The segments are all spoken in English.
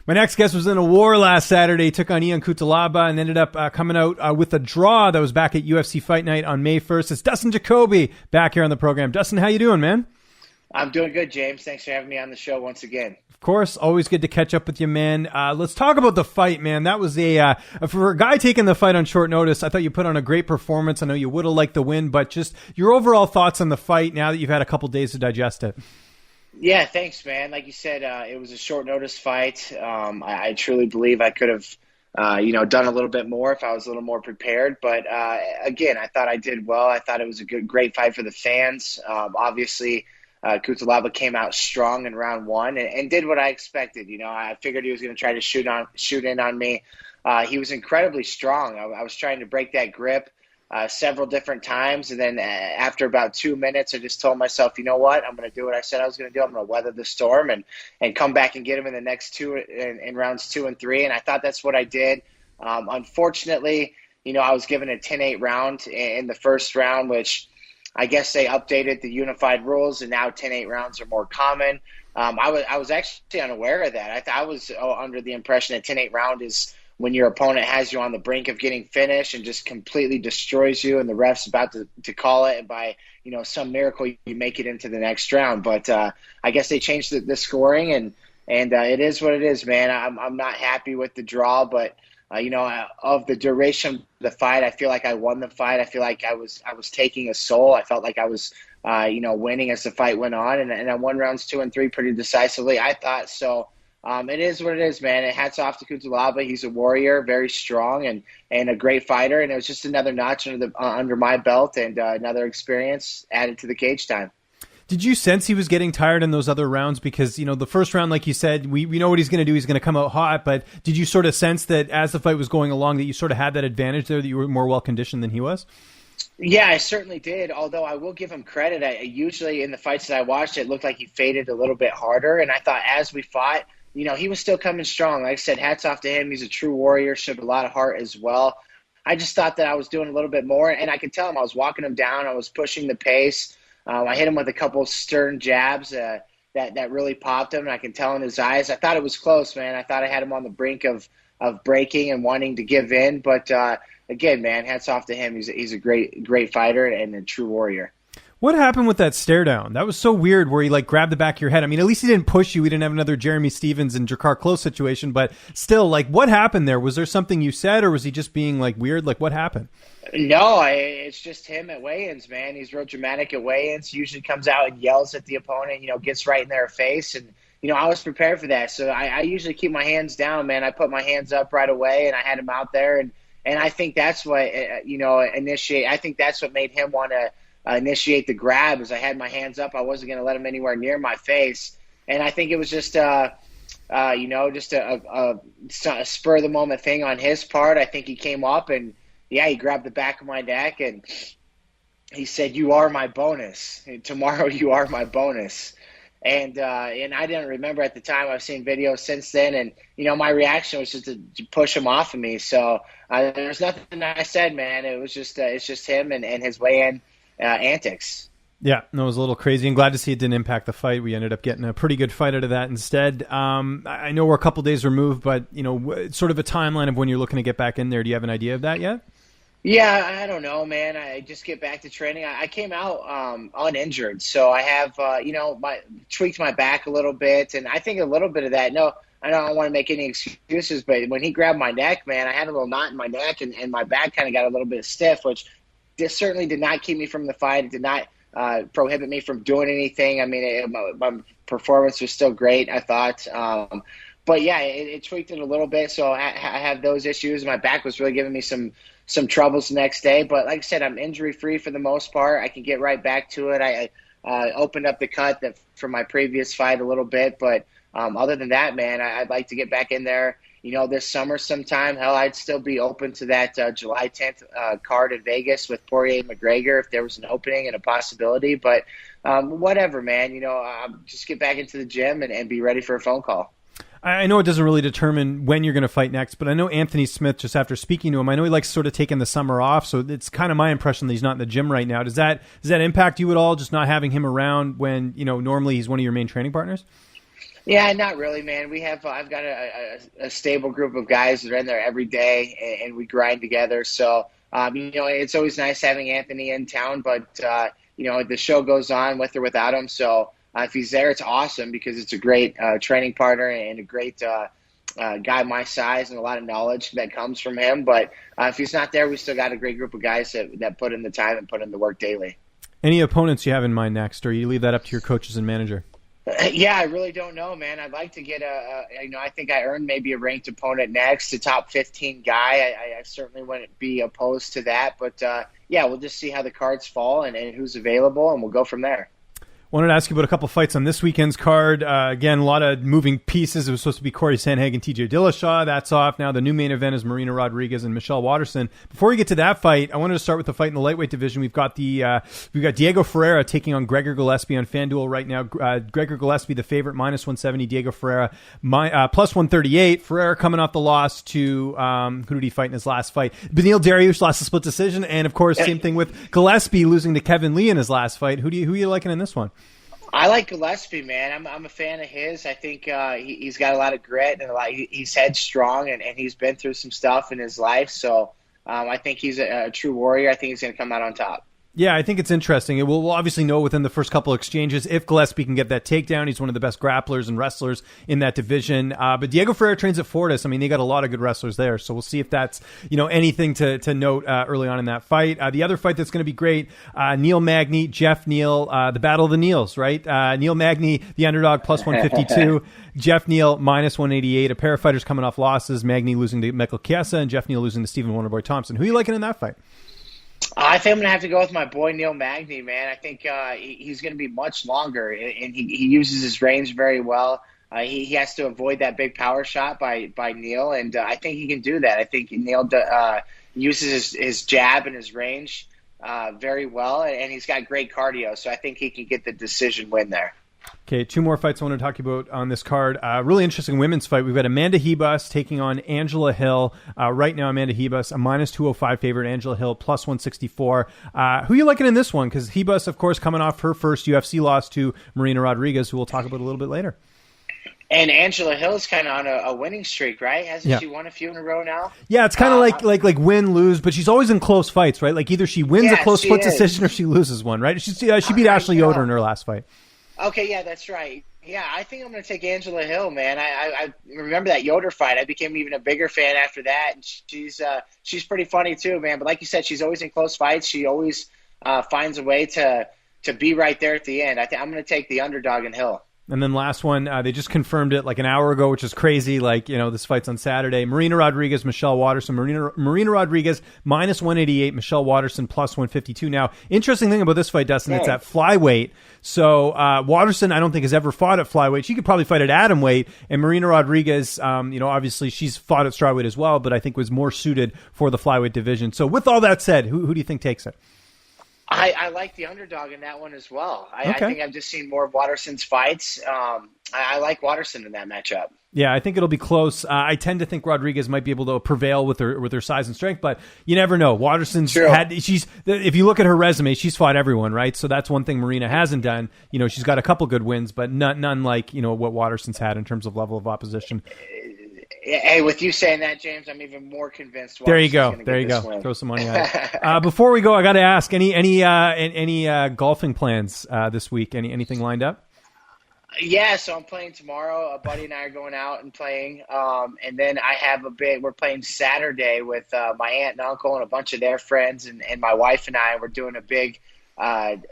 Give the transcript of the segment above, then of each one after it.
My next guest was in a war last Saturday, took on Ian Cutelaba and ended up coming out with a draw that was back at UFC Fight Night on May 1st. It's Dustin Jacoby back here on the program. Dustin, how you doing, man? I'm doing good, James. Thanks for having me on the show once again. Of course, always good to catch up with you, man. Let's talk about the fight, man. That was for a guy taking the fight on short notice, I thought you put on a great performance. I know you would have liked the win, but just your overall thoughts on the fight now that you've had a couple days to digest it. Yeah, thanks, man. Like you said, it was a short notice fight. I truly believe I could have, done a little bit more if I was a little more prepared. But again, I thought I did well. I thought it was a great fight for the fans. Obviously, Cutelaba came out strong in round one and did what I expected. I figured he was going to try to shoot in on me. He was incredibly strong. I was trying to break that grip several different times. And then after about 2 minutes, I just told myself, you know what, I'm going to do what I said I was going to do. I'm going to weather the storm and come back and get him in the next two in rounds 2 and 3. And I thought that's what I did. Unfortunately, I was given a 10-8 round in the first round, which I guess they updated the unified rules and now 10-8 rounds are more common. I was actually unaware of that. I was under the impression that 10-8 round is when your opponent has you on the brink of getting finished and just completely destroys you and the ref's about to call it, and by some miracle you make it into the next round. But I guess they changed the scoring and it is what it is, man. I'm not happy with the draw, but of the duration of the fight, I feel like I won the fight. I feel like I was taking a soul. I felt like I was winning as the fight went on, and I won rounds 2 and 3 pretty decisively, I thought. So it is what it is, man. And hats off to Cutelaba. He's a warrior, very strong and a great fighter. And it was just another notch under my belt and another experience added to the cage time. Did you sense he was getting tired in those other rounds? Because, the first round, like you said, we know what he's going to do. He's going to come out hot. But did you sort of sense that as the fight was going along that you sort of had that advantage there, that you were more well-conditioned than he was? Yeah, I certainly did, although I will give him credit. Usually in the fights that I watched, it looked like he faded a little bit harder. And I thought as we fought, he was still coming strong. Like I said, hats off to him. He's a true warrior, showed a lot of heart as well. I just thought that I was doing a little bit more, and I could tell him. I was walking him down. I was pushing the pace. I hit him with a couple of stern jabs that really popped him, and I can tell in his eyes. I thought it was close, man. I thought I had him on the brink of breaking and wanting to give in. But, again, man, hats off to him. He's a great fighter and a true warrior. What happened with that stare down? That was so weird where he grabbed the back of your head. I mean, at least he didn't push you. We didn't have another Jeremy Stevens and Jakar Close situation, but still, what happened there? Was there something you said, or was he just being weird? What happened? No, it's just him at weigh-ins, man. He's real dramatic at weigh-ins. He usually comes out and yells at the opponent, gets right in their face. And, I was prepared for that. So I usually keep my hands down, man. I put my hands up right away, and I had him out there. And I think that's what, I think that's what made him want to initiate the grab. As I had my hands up, I wasn't going to let him anywhere near my face. And I think it was just a spur of the moment thing on his part. I think he came up and, he grabbed the back of my neck and he said, "You are my bonus. Tomorrow you are my bonus." And I didn't remember at the time. I've seen videos since then, and my reaction was just to push him off of me. So there's nothing I said, man. It was just it's just him and his weigh-in antics. Yeah, no, it was a little crazy. I'm glad to see it didn't impact the fight. We ended up getting a pretty good fight out of that instead. I know we're a couple days removed, but sort of a timeline of when you're looking to get back in there. Do you have an idea of that yet? Yeah, I don't know, man. I just get back to training. I came out uninjured, so I have tweaked my back a little bit, and I think a little bit of that. No, I don't want to make any excuses, but when he grabbed my neck, man, I had a little knot in my neck, and my back kind of got a little bit stiff, which certainly did not keep me from the fight. It did not prohibit me from doing anything. I mean, my performance was still great, I thought. But yeah, it tweaked it a little bit, so I have those issues. My back was really giving me some troubles the next day, but like I said, I'm injury-free for the most part. I can get right back to it. I opened up the cut from my previous fight a little bit, but other than that, man, I'd like to get back in there, this summer sometime. Hell, I'd still be open to that July 10th card in Vegas with Poirier and McGregor if there was an opening and a possibility, but whatever, man. Just get back into the gym and be ready for a phone call. I know it doesn't really determine when you're going to fight next, but I know Anthony Smith, just after speaking to him, I know he likes sort of taking the summer off, so it's kind of my impression that he's not in the gym right now. Does that impact you at all, just not having him around when, normally he's one of your main training partners? Yeah, not really, man. I've got a stable group of guys that are in there every day, and we grind together. So, it's always nice having Anthony in town, but, the show goes on with or without him. So if he's there, it's awesome because it's a great training partner and a great guy my size and a lot of knowledge that comes from him. But if he's not there, we still got a great group of guys that put in the time and put in the work daily. Any opponents you have in mind next, or you leave that up to your coaches and manager? Yeah, I really don't know, man. I'd like to get I think I earned maybe a ranked opponent next, a top 15 guy. I certainly wouldn't be opposed to that. But, we'll just see how the cards fall and who's available, and we'll go from there. Wanted to ask you about a couple fights on this weekend's card. Again, a lot of moving pieces. It was supposed to be Corey Sandhagen, TJ Dillashaw. That's off. Now the new main event is Marina Rodriguez and Michelle Waterson. Before we get to that fight, I wanted to start with the fight in the lightweight division. We've got Diego Ferreiera taking on Gregor Gillespie on Fanduel right now. Gregor Gillespie, the favorite, -170. Diego Ferreira, +138. Ferreira coming off the loss to, who did he fight in his last fight? Neal Dariush lost a split decision. And of course, same thing with Gillespie losing to Kevin Lee in his last fight. Who are you liking in this one? I like Gillespie, man. I'm a fan of his. I think he's got a lot of grit and he's headstrong and he's been through some stuff in his life. So I think he's a true warrior. I think he's going to come out on top. Yeah, I think it's interesting. We'll obviously know within the first couple of exchanges if Gillespie can get that takedown. He's one of the best grapplers and wrestlers in that division. But Diego Ferreira trains at Fortis. I mean, they got a lot of good wrestlers there. So we'll see if that's anything to note early on in that fight. The other fight that's going to be great, Neal Magny, Geoff Neal, the battle of the Neals, right? Neal Magny, the underdog, +152. Geoff Neal, -188. A pair of fighters coming off losses. Magny losing to Michael Chiesa and Geoff Neal losing to Stephen Wonderboy Thompson. Who are you liking in that fight? I think I'm going to have to go with my boy Neal Magny, man. I think he's going to be much longer, and he uses his range very well. He has to avoid that big power shot by Neal, and I think he can do that. I think Neal uses his jab and his range very well, and he's got great cardio, so I think he can get the decision win there. Okay, two more fights I want to talk about on this card. Really interesting women's fight. We've got Amanda Ribas taking on Angela Hill. Right now, Amanda Ribas, a -205 favorite. Angela Hill, +164. Who are you liking in this one? Because Ribas, of course, coming off her first UFC loss to Marina Rodriguez, who we'll talk about a little bit later. And Angela Hill's kind of on a winning streak, right? Hasn't she won a few in a row now? Yeah, it's kind of like win, lose, but she's always in close fights, right? Like either she wins a close split decision or she loses one, right? She beat Ashley Yoder in her last fight. Okay, yeah, that's right. Yeah, I think I'm going to take Angela Hill, man. I remember that Yoder fight. I became even a bigger fan after that, and she's pretty funny too, man. But like you said, she's always in close fights. She always finds a way to be right there at the end. I think I'm going to take the underdog in Hill. And then last one, they just confirmed it like an hour ago, which is crazy. Like, this fight's on Saturday. Marina Rodriguez, Michelle Waterson. Marina Rodriguez, -188. Michelle Waterson, +152. Now, interesting thing about this fight, Dustin, it's at flyweight. So Waterson, I don't think, has ever fought at flyweight. She could probably fight at atomweight. And Marina Rodriguez, obviously she's fought at strawweight as well, but I think was more suited for the flyweight division. So with all that said, who do you think takes it? I like the underdog in that one as well. I think I've just seen more of Waterson's fights. I like Waterson in that matchup. Yeah, I think it'll be close. I tend to think Rodriguez might be able to prevail with her size and strength, but you never know. Waterson's if you look at her resume, she's fought everyone, right? So that's one thing Marina hasn't done. She's got a couple good wins, but none like what Waterson's had in terms of level of opposition. Hey, with you saying that, James, I'm even more convinced. There you go. Throw some money on it. Before we go, I got to ask: any golfing plans this week? Anything lined up? Yeah, so I'm playing tomorrow. A buddy and I are going out and playing, and then I have we're playing Saturday with my aunt and uncle and a bunch of their friends, and my wife and I. We're doing a big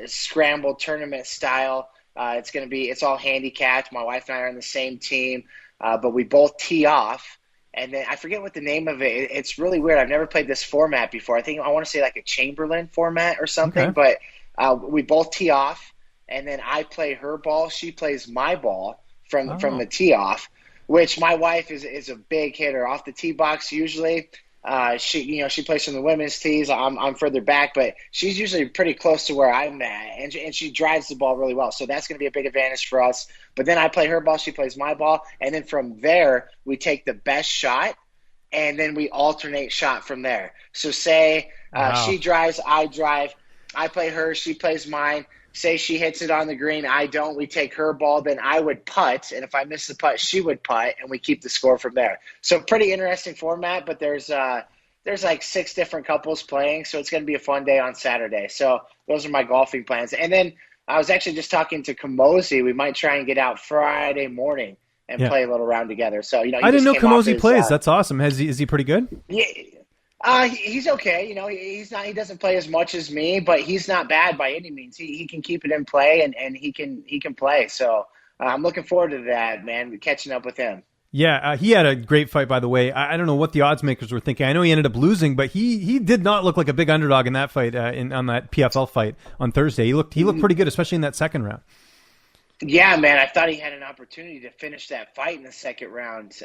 scramble tournament style. It's all handicapped. My wife and I are on the same team. But we both tee off, and then I forget what the name of it. It's really weird. I've never played this format before. I want to say like a Chamberlain format or something. Okay. But we both tee off, and then I play her ball. She plays my ball from the tee off, which my wife is a big hitter off the tee box usually. She plays from the women's tees. I'm further back, but she's usually pretty close to where I'm at, and she drives the ball really well. So that's going to be a big advantage for us. But then I play her ball, she plays my ball, and then from there we take the best shot, and then we alternate shot from there. So say she drives, I drive, I play her, she plays mine. say she hits it on the green, I don't, we take her ball, then I would putt, and if I miss the putt, she would putt, and we keep the score from there. So pretty interesting format, but there's like 6 different couples playing, so it's going to be a fun day on Saturday. So those are my golfing plans. And then I was actually just talking to Kamosi. We might try and get out Friday morning and play a little round together. So, I didn't know Kamosi plays. That's awesome. Is he pretty good? Yeah. He's okay. He doesn't play as much as me, but he's not bad by any means. He can keep it in play and he can play. So I'm looking forward to that, man, catching up with him. Yeah, he had a great fight, by the way. I don't know what the odds makers were thinking. I know he ended up losing, but he did not look like a big underdog in that fight, on that PFL fight on Thursday. He looked pretty good, especially in that second round. Yeah, man, I thought he had an opportunity to finish that fight in the second round.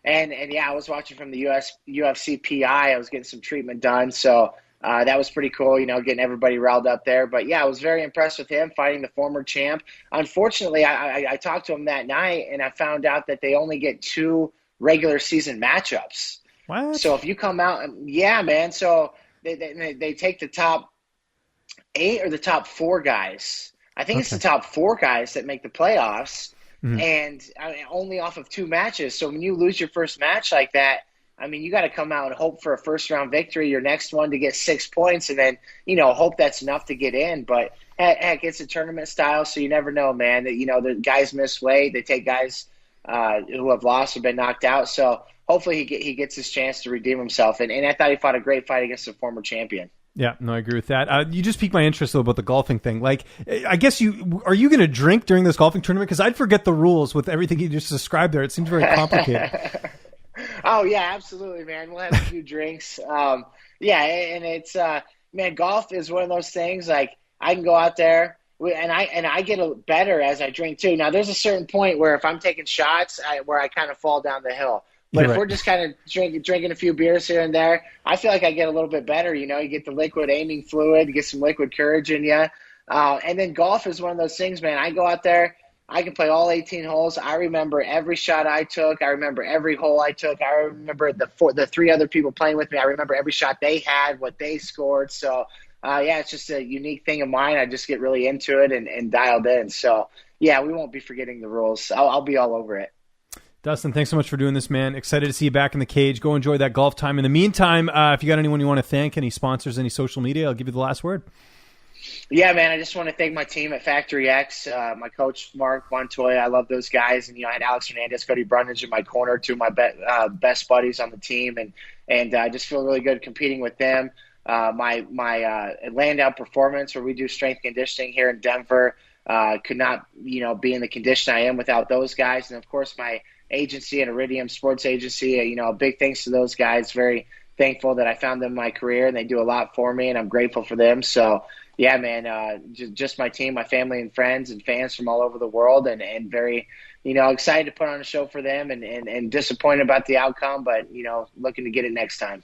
And yeah, I was watching from the UFC PI. I was getting some treatment done, so that was pretty cool, getting everybody riled up there. But yeah, I was very impressed with him fighting the former champ. Unfortunately, I talked to him that night, and I found out that they only get 2 regular season matchups. What? So if you come out, yeah, man. So they take the top 8 or the top 4 guys. I think it's the top 4 guys that make the playoffs. Mm-hmm. And only off of 2 matches. So when you lose your first match like that, you got to come out and hope for a first-round victory, your next one to get 6 points, and then, hope that's enough to get in. But, heck, it's a tournament style, so you never know, man. The guys miss weight. They take guys who have lost or been knocked out. So hopefully he gets his chance to redeem himself. And I thought he fought a great fight against a former champion. Yeah, no, I agree with that. You just piqued my interest, though, about the golfing thing. Like, I guess are you going to drink during this golfing tournament? Because I'd forget the rules with everything you just described there. It seems very complicated. Oh, yeah, absolutely, man. We'll have a few drinks. Yeah, and it's, man, golf is one of those things, like, I can go out there, and I get better as I drink, too. Now, there's a certain point where if I'm taking shots, where I kind of fall down the hill. But if we're just kind of drinking a few beers here and there, I feel like I get a little bit better. You get the liquid aiming fluid, you get some liquid courage in you. And then golf is one of those things, man. I go out there, I can play all 18 holes. I remember every shot I took. I remember every hole I took. I remember the 3 other people playing with me. I remember every shot they had, what they scored. So, yeah, it's just a unique thing of mine. I just get really into it and dialed in. So, yeah, we won't be forgetting the rules. I'll be all over it. Dustin, thanks so much for doing this, man. Excited to see you back in the cage. Go enjoy that golf time. In the meantime, if you got anyone you want to thank, any sponsors, any social media, I'll give you the last word. Yeah, man, I just want to thank my team at Factory X, my coach, Mark Montoya. I love those guys. And, I had Alex Hernandez, Cody Brundage in my corner, 2 of my best buddies on the team. And I just feel really good competing with them. My Landau Performance, where we do strength conditioning here in Denver, could not, be in the condition I am without those guys. And, of course, my agency and Iridium Sports Agency, big thanks to those guys. Very thankful that I found them in my career, and they do a lot for me, and I'm grateful for them. So, yeah, man, just my team, my family and friends and fans from all over the world, and very, excited to put on a show for them and disappointed about the outcome, but, looking to get it next time.